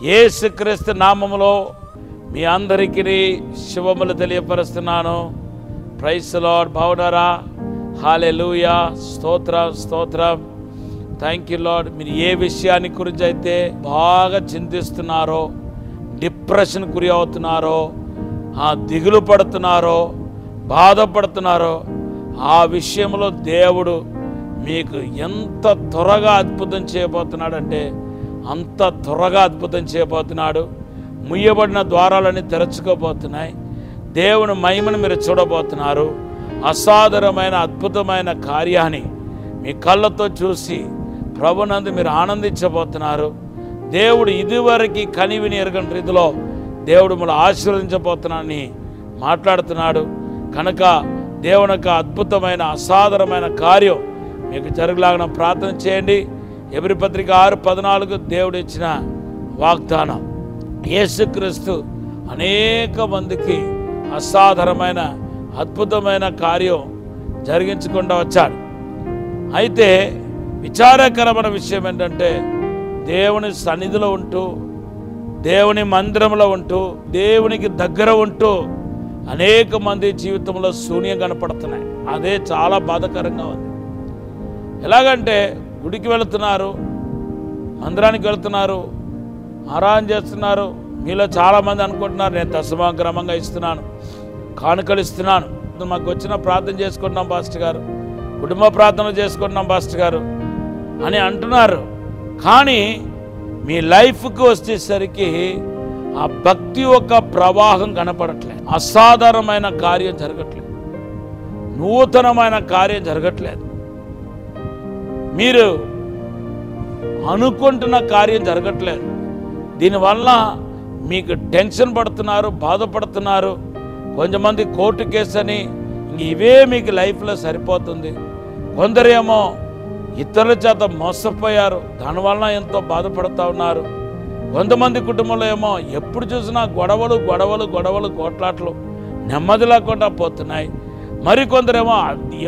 యేసుక్రీస్తు నామములో మీ అందరికీ శుభములు తెలియపరుస్తున్నాను. Praise the Lord. బాగున్నారా? హల్లెలూయా. స్తోత్రం స్తోత్రం. Thank you Lord. మీరు ఏ విషయాన్ని గురించి అయితే బాగా చింతిస్తున్నారో, డిప్రెషన్ గురి అవుతున్నారో, దిగులు పడుతున్నారో, బాధపడుతున్నారో, ఆ విషయంలో దేవుడు మీకు ఎంత త్వరగా అద్భుతం చేయబోతున్నాడంటే అంత త్వరగా అద్భుతం చేయబోతున్నాడు. ముయ్యబడిన ద్వారాలన్నీ తెరచుకోబోతున్నాయి. దేవుని మహిమను మీరు చూడబోతున్నారు. అసాధారణమైన అద్భుతమైన కార్యాన్ని మీ కళ్ళతో చూసి ప్రభునందు మీరు ఆనందించబోతున్నారు. దేవుడు ఇదివరకు కనివిని ఎరగని రీతిలో దేవుడు మిమ్మల్ని ఆశీర్వదించబోతున్నాడని మాట్లాడుతున్నాడు. కనుక దేవుని యొక్క అద్భుతమైన అసాధారణమైన కార్యం మీకు జరగలాగిన ప్రార్థన చేయండి. ఎబ్రీ పత్రిక 6:14 దేవుడు ఇచ్చిన వాగ్దానం. యేసుక్రీస్తు అనేక మందికి అసాధారణమైన అద్భుతమైన కార్యం జరిగించకుండా వచ్చాడు. అయితే విచారకరమైన విషయం ఏంటంటే దేవుని సన్నిధిలో ఉంటూ, దేవుని మందిరంలో ఉంటూ, దేవునికి దగ్గర ఉంటూ అనేక మంది జీవితంలో శూన్యం కనపడుతున్నాయి. అదే చాలా బాధాకరంగా ఉంది. ఎలాగంటే గుడికి వెళుతున్నారు, మందిరానికి వెళుతున్నారు, ఆరాధన చేస్తున్నారు. మీలో చాలామంది అనుకుంటున్నారు నేను దశమ క్రమంగా ఇస్తున్నాను, కానుకలు ఇస్తున్నాను, మాకు వచ్చిన ప్రార్థన చేసుకుంటున్నాం పాస్టర్ గారు, కుటుంబ ప్రార్థన చేసుకుంటున్నాం పాస్టర్ గారు అని అంటున్నారు. కానీ మీ లైఫ్కి వచ్చేసరికి ఆ భక్తి యొక్క ప్రవాహం కనపడట్లేదు. అసాధారణమైన కార్యం జరగట్లేదు, నూతనమైన కార్యం జరగట్లేదు. మీరు అనుకుంటున్న కార్యం జరగట్లేదు. దీనివల్ల మీకు టెన్షన్ పడుతున్నారు, బాధపడుతున్నారు. కొంతమంది కోర్టు కేసు అని ఇవే మీకు లైఫ్లో సరిపోతుంది. కొందరేమో ఇతరుల చేత మోసపోయారు, దానివల్ల ఎంతో బాధపడుతూ ఉన్నారు. కొంతమంది కుటుంబంలో ఏమో ఎప్పుడు చూసినా గొడవలు గొడవలు గొడవలు కోట్లాట్లు నెమ్మది లేకుండా పోతున్నాయి. మరికొందరేమో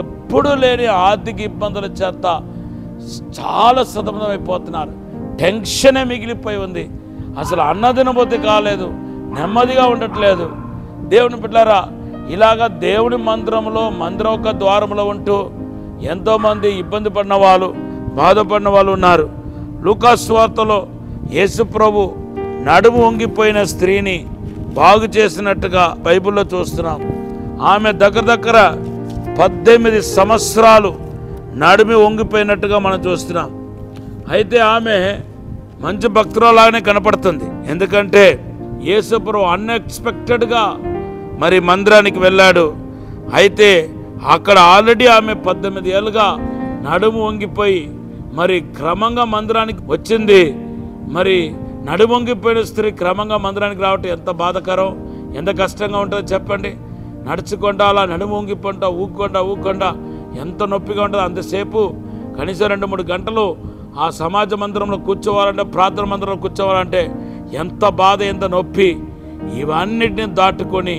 ఎప్పుడు లేని ఆర్థిక ఇబ్బందుల చేత చాలా సతమతమైపోతున్నారు. టెన్షనే మిగిలిపోయి ఉంది. అసలు అన్నదినబుద్ధి కాలేదు, నెమ్మదిగా ఉండట్లేదు. దేవుని బిడ్డలారా, ఇలాగా దేవుని మందిరం ఒక ద్వారంలో ఉంటూ ఎంతోమంది ఇబ్బంది పడిన వాళ్ళు, బాధపడిన వాళ్ళు ఉన్నారు. లూకా సువార్తలో యేసు ప్రభు నడుము వంగిపోయిన స్త్రీని బాగు చేసినట్టుగా బైబిల్లో చూస్తున్నాం. ఆమె దగ్గర 18 సంవత్సరాలు నడుము వంగిపోయినట్టుగా మనం చూస్తున్నాం. అయితే ఆమె మంచి భక్తురాలాగానే కనపడుతుంది. ఎందుకంటే యేసు ప్రభు అన్ఎక్స్పెక్టెడ్గా మరి మందిరానికి వెళ్ళాడు. అయితే అక్కడ ఆల్రెడీ ఆమె 18 ఏళ్ళుగా నడుము వంగిపోయి మరి క్రమంగా మందిరానికి వచ్చింది. మరి నడుము వంగిపోయిన స్త్రీ క్రమంగా మందిరానికి రావటం ఎంత బాధకరం, ఎంత కష్టంగా ఉంటుందో చెప్పండి. నడుచుకుంటా అలా నడుము వంగిపోంటా ఊక్కుండా ఎంత నొప్పిగా ఉంటుందో. అంతసేపు కనీసం 2-3 గంటలు ఆ సమాజ మందిరంలో కూర్చోవాలంటే, ప్రార్థన మందిరంలో కూర్చోవాలంటే ఎంత బాధ, ఎంత నొప్పి. ఇవన్నిటిని దాటుకొని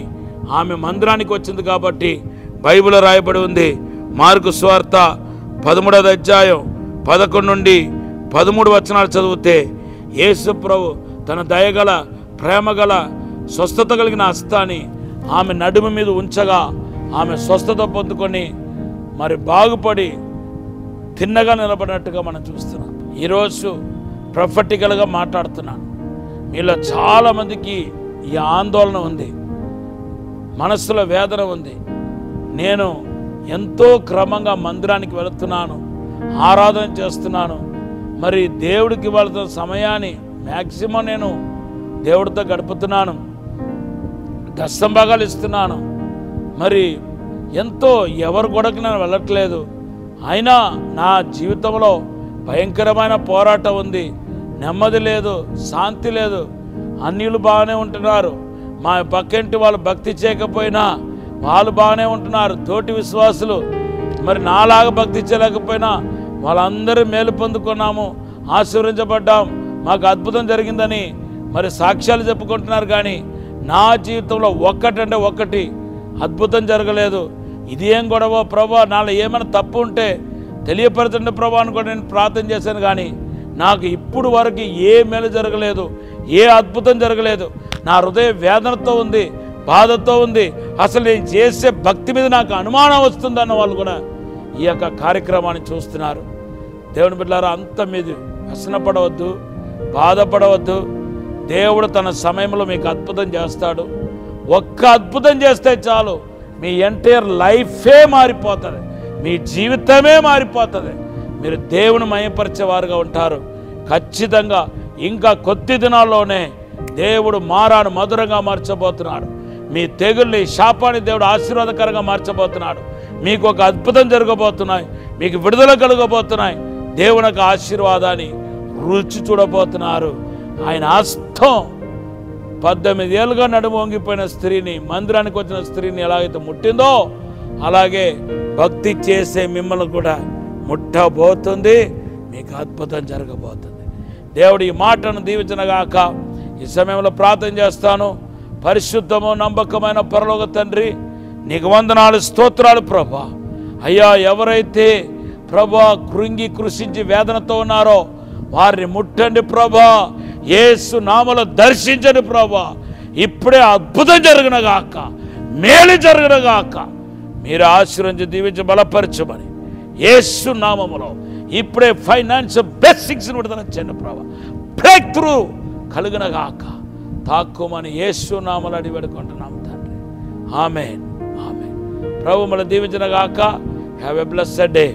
ఆమె మందిరానికి వచ్చింది. కాబట్టి బైబిల్లో రాయబడి ఉంది, మార్కు సువార్త 13వ అధ్యాయం 11 నుండి 13 వచనాలు చదివితే యేసు ప్రభు తన దయగల, ప్రేమగల, స్వస్థత కలిగిన హస్తాన్ని ఆమె నడుము మీద ఉంచగా ఆమె స్వస్థత పొందుకొని మరి బాగుపడి తిన్నగా నిలబడినట్టుగా మనం చూస్తున్నాం. ఈరోజు ప్రొఫెటికల్గా మాట్లాడుతున్నాను. మీలో చాలామందికి ఈ ఆందోళన ఉంది, మనస్సులో వేదన ఉంది. నేను ఎంతో క్రమంగా మందిరానికి వెళుతున్నాను, ఆరాధన చేస్తున్నాను, మరి దేవుడికి వెళుతున్న సమయాన్ని మ్యాక్సిమం నేను దేవుడితో గడుపుతున్నాను, దశంభాగాలు ఇస్తున్నాను, మరి ఎంతో ఎవరు గొడవకి నేను వెళ్ళట్లేదు. అయినా నా జీవితంలో భయంకరమైన పోరాటం ఉంది, నెమ్మది లేదు, శాంతి లేదు. అన్యులు బాగానే ఉంటున్నారు, మా పక్కింటి వాళ్ళు భక్తి చేయకపోయినా వాళ్ళు బాగానే ఉంటున్నారు. తోటి విశ్వాసులు మరి నాలాగా భక్తి చేయలేకపోయినా వాళ్ళందరూ మేలు పొందుకున్నాము, ఆశీర్వదించబడ్డాం, మాకు అద్భుతం జరిగిందని మరి సాక్ష్యాలు చెప్పుకుంటున్నారు. కానీ నా జీవితంలో ఒక్కటంటే ఒక్కటి అద్భుతం జరగలేదు. ఇది ఏం గొడవ ప్రభా, నాలో ఏమైనా తప్పు ఉంటే తెలియపరచండి ప్రభా అని కూడా నేను ప్రార్థన చేశాను. కానీ నాకు ఇప్పుడు వరకు ఏ మేలు జరగలేదు, ఏ అద్భుతం జరగలేదు, నా హృదయ వేదనతో ఉంది, బాధతో ఉంది, అసలు నేను చేసే భక్తి మీద నాకు అనుమానం వస్తుందన్న వాళ్ళు కూడా ఈ యొక్క కార్యక్రమాన్ని చూస్తున్నారు. దేవుని బిడ్డలారా, అంత మీద వ్యసనపడవద్దు, బాధపడవద్దు. దేవుడు తన సమయంలో మీకు అద్భుతం చేస్తాడు. ఒక్క అద్భుతం చేస్తే చాలు, మీ ఎంటైర్ లైఫే మారిపోతుంది, మీ జీవితమే మారిపోతుంది. మీరు దేవుని మయపరిచేవారుగా ఉంటారు. ఖచ్చితంగా ఇంకా కొద్ది దినాల్లోనే దేవుడు మారాను మధురంగా మార్చబోతున్నాడు. మీ తెగుల్ని, శాపాన్ని దేవుడు ఆశీర్వాదకరంగా మార్చబోతున్నాడు. మీకు ఒక అద్భుతం జరగబోతున్నాయి, మీకు విడుదల కలగబోతున్నాయి. దేవుని యొక్క ఆశీర్వాదాన్ని రుచి చూడబోతున్నారు. ఆయన హస్తం 18 ఏళ్ళుగా నడుము వంగిపోయిన స్త్రీని, మందిరానికి వచ్చిన స్త్రీని ఎలాగైతే ముట్టిందో అలాగే భక్తి చేసే మిమ్మల్ని కూడా ముట్టబోతుంది. మీకు అద్భుతం జరగబోతుంది. దేవుడు ఈ మాటను దీవించనగాక. ఈ సమయంలో ప్రార్థన చేస్తాను. పరిశుద్ధము నమ్మకమైన పరలోక తండ్రి, నీకు వందనాలు, స్తోత్రాలు ప్రభా. అయ్యా, ఎవరైతే ప్రభా కృంగి కృషించి వేదనతో ఉన్నారో వారిని ముట్టండి ప్రభా. యేసు నామములో దర్శించండి ప్రభా. ఇప్పుడే అద్భుతం జరుగునగాక, మేలు జరుగునగాక. మీరు ఆశీర్వదించి దీవించి బలపరచమని యేసు నామములో ఇప్పుడే ఫైనాన్షియల్ బ్లెస్సింగ్స్ విడుదల చేయండి ప్రభా. Break through కలుగునగాక. తాక్కుమని యేసు నామములో అడిగి వేడుకుంటున్నాం తండ్రి. ఆమేన్, ఆమేన్. ప్రభు మనల్ని దీవించునగాక. Have a blessed day.